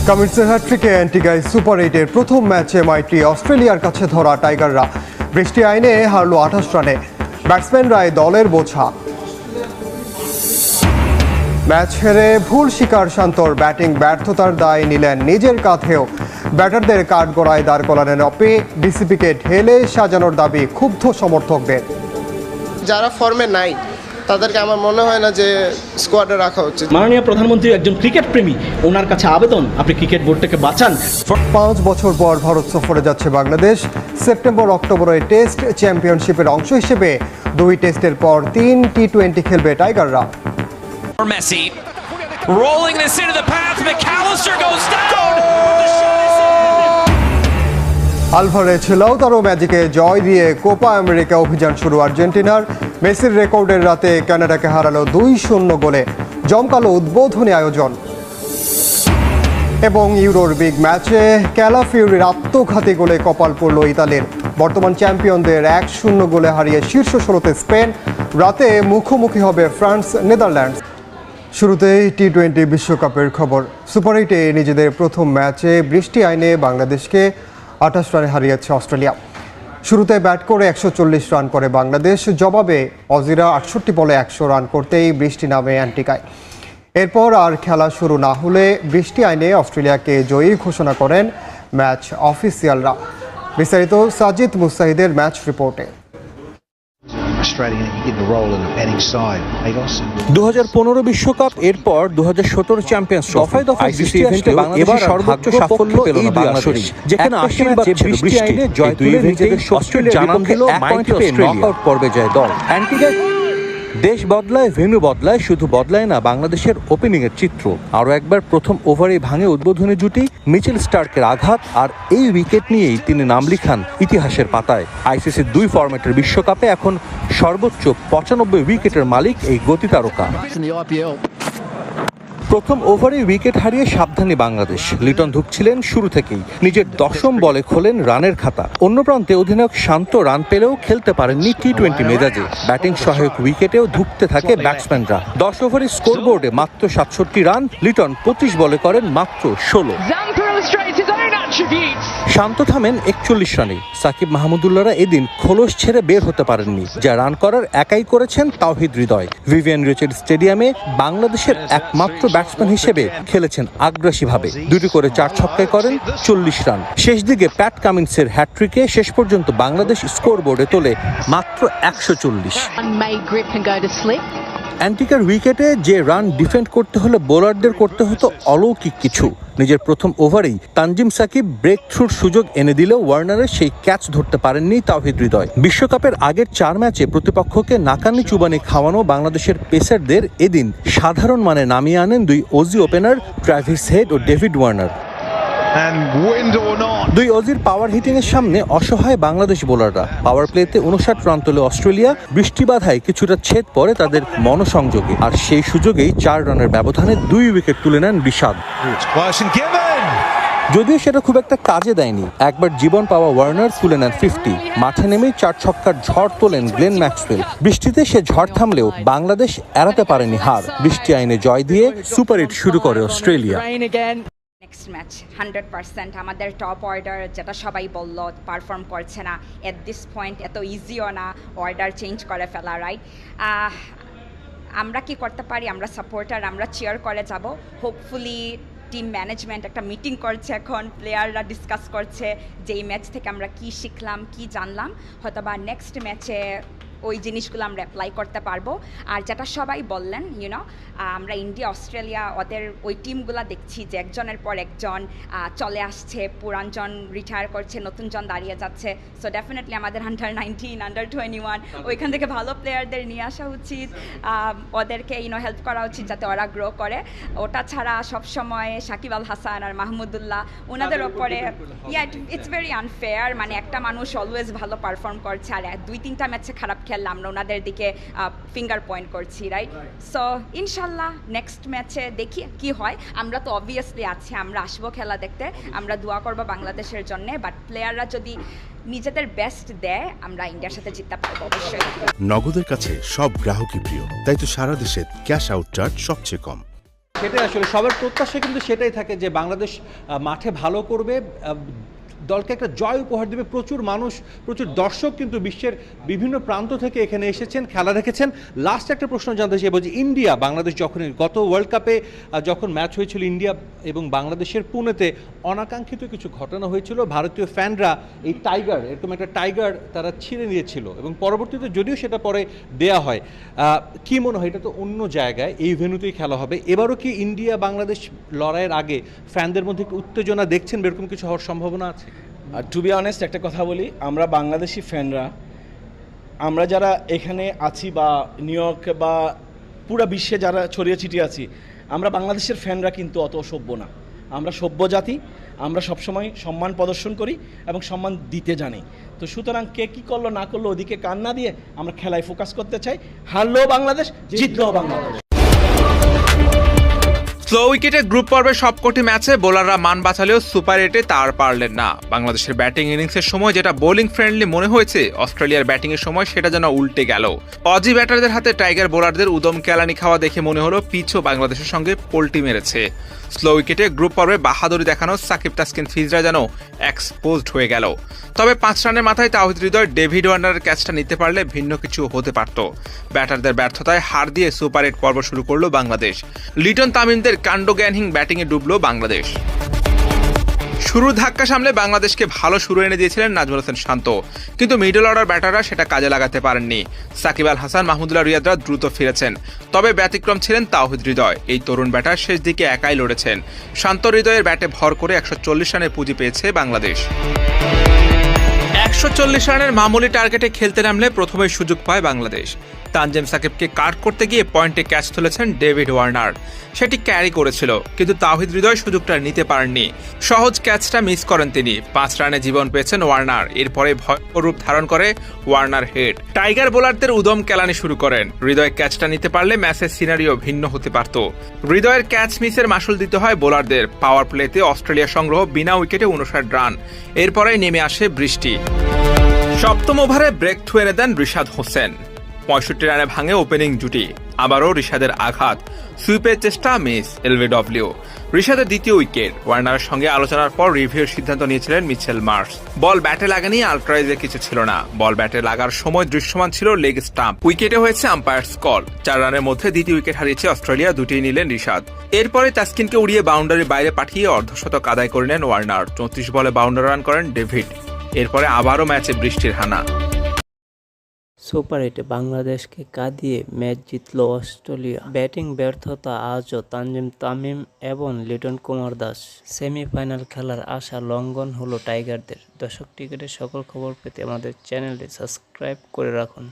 কামিন্সের হ্যাট্রিকে অ্যান্টিগায় super 8-এর প্রথম ম্যাচে মাইটি অস্ট্রেলিয়ার কাছে ধরা টাইগাররা বৃষ্টি আইনে হারল 28 রানে। ব্যাটসম্যানরাই দলের বোঝা। ম্যাচ হেরে ভুল শিকার শান্তর ব্যাটিং ব্যর্থতার দায় নিলেন নিজের কাঁধেও। ব্যাটারদের কাঠগড়ায় দাঁড় করানোর অপে বিসিবিকে ঢেলে সাজানোর দাবি ক্ষুব্ধ সমর্থকদের। যারা ফর্মে নাই তাদেরকে আমার মনে হয় না যে স্কোয়াডে রাখা উচিত। মাননীয় প্রধানমন্ত্রী একজন ক্রিকেট প্রেমী, ওনার কাছে আবেদন আপনি ক্রিকেট বোর্ডটাকে বাঁচান। 5 বছর পর ভারত সফরে যাচ্ছে বাংলাদেশ। সেপ্টেম্বর অক্টোবরে টেস্ট চ্যাম্পিয়নশিপের অংশ হিসেবে 2 টেস্টের পর 3 টি20 খেলবে টাইগাররা। Messi rolling this into the path. McAllister goes down. Alvarez Lautaro ম্যাজিকে জয় দিয়ে কোপা আমেরিকা অভিযান শুরু আর্জেন্টিনার। মেসির রেকর্ডের রাতে কানাডাকে হারালো 2-0 গোলে। জমকালো উদ্বোধনী আয়োজন। এবং ইউরোর বিগ ম্যাচে ক্যালাফিওরির আত্মঘাতী গোলে কপাল পড়ল ইতালির। বর্তমান চ্যাম্পিয়নদের 1-0 গোলে হারিয়ে শীর্ষ 16তে স্পেন। রাতে মুখোমুখি হবে ফ্রান্স নেদারল্যান্ডস। শুরুতেই টি20 বিশ্বকাপের খবর। সুপার 8-এ নিজেদের প্রথম ম্যাচে বৃষ্টি আইনে বাংলাদেশকে 28 রানে হারিয়েছে অস্ট্রেলিয়া। শুরুতে ব্যাট করে 140 রান করে বাংলাদেশ। জবাবে অজিরা 68 বলে 100 রান করতেই বৃষ্টি নামে অ্যান্টিগায়। এরপর আর খেলা শুরু না হলে বৃষ্টি আইনে অস্ট্রেলিয়াকে জয়ী ঘোষণা করেন ম্যাচ অফিসিয়ালরা। বিস্তারিত সাজিদ মুস্তাহিদের ম্যাচ রিপোর্টে। 2015 বিশ্বকাপ এরপর 2017 চ্যাম্পিয়ন্স দফায় দফায় আইসিসি ইভেন্টে বাংলাদেশের সর্বোচ্চ সাফল্য পেল বাংলাদেশ, যেখানে আশীর্বাদ বৃষ্টি আইনে জয় তুলে নিজেদের অস্ট্রেলিয়া জানান দিল 1 পয়েন্ট পেয়ে নকআউট পর্বে যায় দল। অ্যান্টিগায় দেশ বদলায়, ভেন্যু বদলায়, শুধু বদলায় না বাংলাদেশের ওপেনিংয়ের চিত্র। আরও একবার প্রথম ওভারে ভাঙে উদ্বোধনী জুটি মিচেল স্টার্কের আঘাত, আর এই উইকেট নিয়েই তিনি নাম লিখান ইতিহাসের পাতায়। আইসিসির 2 ফরম্যাটের বিশ্বকাপে এখন সর্বোচ্চ 95 উইকেটের মালিক এই গতি তারকা। প্রথম ওভারে উইকেট হারিয়ে সাবধানী বাংলাদেশ। লিটন ধুঁকছিলেন শুরু থেকেই, নিজের 10ম বলে খোলেন রানের খাতা। অন্য প্রান্তে অধিনায়ক শান্ত রান পেলেও খেলতে পারেননি টি20 মেজাজে। ব্যাটিং সহায়ক উইকেটেও ধুঁকতে থাকে ব্যাটসম্যানরা। 10 ওভারে স্কোরবোর্ডে মাত্র 67 রান। লিটন 25 বলে করেন মাত্র 16। শান্ত থামেন 41 রানে। সাকিব মাহমুদুল্লাহরা এদিন খোলস ছেড়ে বের হতে পারেননি, যা রান করার একাই করেছেন তাওহিদ হৃদয়। ভিভিয়ান রিচার্ড স্টেডিয়ামে বাংলাদেশের একমাত্র ব্যাটসম্যান হিসেবে খেলেছেন আগ্রাসীভাবে। 2টি করে 4 ছক্কায় করেন 40 রান। শেষ দিকে প্যাট কামিন্সের হ্যাট্রিকে শেষ পর্যন্ত বাংলাদেশ স্কোরবোর্ডে তোলে মাত্র 140। অ্যান্টিগার উইকেটে যে রান ডিফেন্ড করতে হলে বোলারদের করতে হতো অলৌকিক কিছু। নিজের প্রথম ওভারেই তানজিম সাকিব ব্রেক থ্রুর সুযোগ এনে দিলেও ওয়ার্নারের সেই ক্যাচ ধরতে পারেননি তাওহিদ হৃদয়। বিশ্বকাপের আগের 4 ম্যাচে প্রতিপক্ষকে নাকানি চুবানি খাওয়ানো বাংলাদেশের পেসারদের এদিন সাধারণ মানে নামিয়ে আনেন 2 অজি ওপেনার ট্র্যাভিস হেড ও ডেভিড ওয়ার্নার। 2 অজির পাওয়ার হিটিং এর সামনে অসহায় বাংলাদেশ বোলাররা। পাওয়ার প্লেতে 59 রান তোলে অস্ট্রেলিয়া। বৃষ্টি বাধায় কিছুটা ছেদ পড়ে তাদের মনোসংযোগে, আর সেই সুযোগেই 4 রানের ব্যবধানে 2 উইকেট তুলে নেন রিশাদ। যদিও সেটা খুব একটা কাজে দেয়নি। একবার জীবন পাওয়া ওয়ার্নার তুলে নেন 50। মাঠে নেমেই 4 ছক্কার ঝড় তোলেন গ্লেন ম্যাক্সওয়েল। বৃষ্টিতে সে ঝড় থামলেও বাংলাদেশ এড়াতে পারেনি হার। বৃষ্টি আইনে জয় দিয়ে সুপার 8 শুরু করে অস্ট্রেলিয়া। নেক্সট ম্যাচ 100% আমাদের টপ অর্ডার, যেটা সবাই বলল পারফর্ম করছে না এট দিস পয়েন্ট, এত ইজিও না অর্ডার চেঞ্জ করে ফেলা, রাইট? আমরা কি করতে পারি? আমরা সাপোর্টার, আমরা চিয়ার করে যাব। হোপফুলি টিম ম্যানেজমেন্ট একটা মিটিং করছে, এখন প্লেয়াররা ডিসকাস করছে যে এই ম্যাচ থেকে আমরা কি শিখলাম, কি জানলাম, হয়তো বা নেক্সট ম্যাচে ওই জিনিসগুলো আমরা অ্যাপ্লাই করতে পারবো। আর যেটা সবাই বললেন, আমরা ইন্ডিয়া অস্ট্রেলিয়া ওদের ওই টিমগুলো দেখছি যে একজনের পর একজন চলে আসছে, পুরানজন রিটায়ার করছে, নতুনজন দাঁড়িয়ে যাচ্ছে। সো ডেফিনেটলি আমাদের আন্ডার-19, আন্ডার-21 ওইখান থেকে ভালো প্লেয়ারদের নিয়ে আসা উচিত, ওদেরকে হেল্প করা উচিত যাতে ওরা গ্রো করে। ওটা ছাড়া সবসময় সাকিব আল হাসান আর মাহমুদুল্লাহ ওনাদের ওপরে ইটস ভেরি আনফেয়ার। মানে একটা মানুষ অলওয়েজ ভালো পারফর্ম করছে আর 2-3টা ম্যাচে খারাপ খেললে আমরা ওনাদের দিকে ফিঙ্গার পয়েন্ট করছি, রাইট? সো ইনশাল্লাহ নেক্সট ম্যাচে দেখি কি হয়। আমরা তো অবভিয়াসলি আছি, আমরা আসবো খেলা দেখতে, আমরা দোয়া করবো বাংলাদেশের জন্য। বাট প্লেয়াররা যদি নিজেদের বেস্ট দেয়, আমরা ইন্ডিয়ার সাথে জিততে পারবো অবশ্যই। নগদের কাছে সব গ্রাহকই প্রিয়, তাই তো সারা দেশে ক্যাশ আউট চার্জ সবচেয়ে কম। সেটাই আসলে সবার প্রত্যাশা কিন্তু সেটাই থাকে যে বাংলাদেশ মাঠে ভালো করবে, দলকে একটা জয় উপহার দেবে। প্রচুর মানুষ, প্রচুর দর্শক কিন্তু বিশ্বের বিভিন্ন প্রান্ত থেকে এখানে এসেছেন, খেলা দেখেছেন। লাস্ট একটা প্রশ্ন জানতে চাইব যে ইন্ডিয়া বাংলাদেশ যখন গত ওয়ার্ল্ড কাপে যখন ম্যাচ হয়েছিল ইন্ডিয়া এবং বাংলাদেশের পুনেতে, অনাকাঙ্ক্ষিত কিছু ঘটনা হয়েছিল। ভারতীয় ফ্যানরা এই টাইগার, এরকম একটা টাইগার তারা ছিঁড়ে নিয়েছিল এবং পরবর্তীতে যদিও সেটা পরে দেয়া হয়। কি মনে হয়, এটা তো অন্য জায়গায়, এই ভেন্যুতেই খেলা হবে, এবারও কি ইন্ডিয়া বাংলাদেশ লড়াইয়ের আগে ফ্যানদের মধ্যে উত্তেজনা দেখছেন, এরকম কিছু হওয়ার সম্ভাবনা আছে? আর টু বি অনেস্ট একটা কথা বলি, আমরা বাংলাদেশি ফ্যানরা, আমরা যারা এখানে আছি বা নিউ ইয়র্ক বা পুরো বিশ্বে যারা ছড়িয়ে ছিটিয়ে আছি, আমরা বাংলাদেশের ফ্যানরা কিন্তু অত সভ্য না। আমরা সভ্য জাতি, আমরা সবসময় সম্মান প্রদর্শন করি এবং সম্মান দিতে জানি। তো সুতরাং কে কী করলো না করলো ওদিকে কান না দিয়ে আমরা খেলায় ফোকাস করতে চাই। হারলেও বাংলাদেশ, জিতলেও বাংলাদেশ। স্লো উইকেটে গ্রুপ পর্বের সবকটি ম্যাচে বোলাররা মান বাঁচালেও সুপার 8-এ তার পারলেন না। বাংলাদেশের ব্যাটিং ইনিংসের সময় যেটা বোলিং ফ্রেন্ডলি মনে হয়েছে, অস্ট্রেলিয়ার ব্যাটিংয়ের সময় সেটা যেন উল্টে গেল। অজি ব্যাটারদের হাতে টাইগার বোলারদের উদম কেলানি খাওয়া দেখে মনে হলো পিচও বাংলাদেশের সঙ্গে পোল্টি মেরেছে। স্লো উইকেটে গ্রুপ পর্বে বাহাদুরি দেখানো সাকিব তাসকিন ফিজরা যেন এক্সপোজড হয়ে গেল। তবে 5 রানের মাথায় তাওহিদ হৃদয় ডেভিড ওয়ার্নারের ক্যাচটা নিতে পারলে ভিন্ন কিছু হতে পারত। ব্যাটারদের ব্যর্থতায় হার দিয়ে সুপার 8 পর্ব শুরু করলো বাংলাদেশ। লিটন তামিমদের কাণ্ডজ্ঞানহীন ব্যাটিংয়ে ডুবল বাংলাদেশ। শুরুর ধাক্কা সামলে বাংলাদেশকে ভালো শুরু এনে দিয়েছিলেন নাজমুল হোসেন শান্ত, কিন্তু মিডল অর্ডার ব্যাটাররা সেটা কাজে লাগাতে পারেননি। সাকিব আল হাসান, মাহমুদুল্লাহ রিয়াদরা দ্রুত ফিরেছেন, তবে ব্যতিক্রম ছিলেন তাওহিদ হৃদয়। এই তরুণ ব্যাটার শেষ দিকে একাই লড়েছেন। শান্ত হৃদয়ের ব্যাটে ভর করে 140 রানের পুঁজি পেয়েছে বাংলাদেশ। 140 রানের মামুলি টার্গেটে খেলতে নামলে প্রথমেই সুযোগ পায় বাংলাদেশ। তানজিম সাকিবকে কাট করতে গিয়ে পয়েন্টে ক্যাচ তুলেছেন ডেভিড ওয়ার্নার, সেটি ক্যারি করেছিল, কিন্তু তাওহিদ হৃদয় সুযোগটা নিতে পারেননি। সহজ ক্যাচটা মিস করেন তিনি। 5 রানে জীবন পেয়েছেন ওয়ার্নার। এরপরে ভয়ঙ্কর রূপ ধারণ করে ওয়ার্নার হেড। টাইগার বোলারদের উদম কেলানি শুরু করেন। হৃদয় ক্যাচটা নিতে পারলে ম্যাচের সিনারিও ভিন্ন হতে পারত। হৃদয়ের ক্যাচ মিসের মাসুল দিতে হয় বোলারদের। পাওয়ার প্লেতে অস্ট্রেলিয়া সংগ্রহ বিনা উইকেটে 59 রান। এরপরে নেমে আসে বৃষ্টি। সপ্তম ওভারে ব্রেক থ্রু এনে দেন রিশাদ হোসেন। 65 রানে ভাঙে ওপেনিং জুটি। আবারও রিশাদের আঘাত, সুইপের চেষ্টা মিস, এলবিডব্লিউ। রিশাদের দ্বিতীয় উইকেট। ওয়ার্নারের সঙ্গে আলোচনার পর রিভিউর সিদ্ধান্ত নিয়েছিলেন মিচেল মার্শ। বল ব্যাটে লাগেনি, আলট্রাইজের কিছু ছিল না। বল ব্যাটে লাগার সময় দৃশ্যমান ছিল লেগ স্টাম্প। উইকেটে হয়েছে আম্পায়ার্স কল। 4 রানের মধ্যে দ্বিতীয় উইকেট হারিয়েছে অস্ট্রেলিয়া, দুটিই নিলেন রিশাদ। এরপরে তাসকিনকে উড়িয়ে বাউন্ডারির বাইরে পাঠিয়ে অর্ধশতক আদায় করে নেন ওয়ার্নার। 34 বলে 52 রান করেন ডেভিড। এরপরে আবারও ম্যাচে বৃষ্টির হানা। সুপার 8-এ বাংলাদেশকে কাঁদিয়ে ম্যাচ জিতল অস্ট্রেলিয়া। ব্যাটিং ব্যর্থতা আজও তামিম এবং লিটন কুমার দাস। সেমিফাইনাল খেলার আশা লঙ্ঘন হলো টাইগারদের। দর্শক ক্রিকেটের সকল খবর পেতে আমাদের চ্যানেলটি সাবস্ক্রাইব করে রাখুন।